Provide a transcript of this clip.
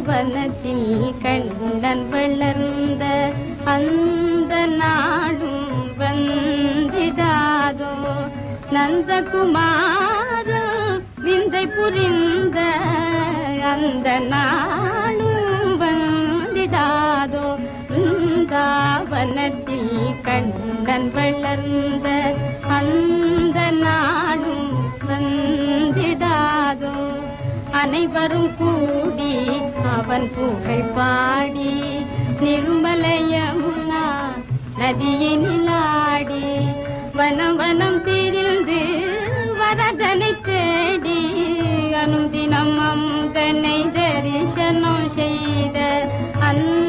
வனத்தில் கண்ணன் வளர்ந்த அந்த நாடும் வந்திடாதோ நந்தகுமாரன் விந்தை புரிந்த அந்த நாடும் வந்திடாதோ வனத்தில் கண்ணன் வளர்ந்த அந்த நாடும் வந்திடாதோ அனைவரும் கூடி அவன் புகழ் பாடி நிர்மல யமுனா நதியினிலாடி வனம் வனம் திரிந்து வரதனை தேடி அனுதினம் அமுதனை தரிசனம் செய்த அந்த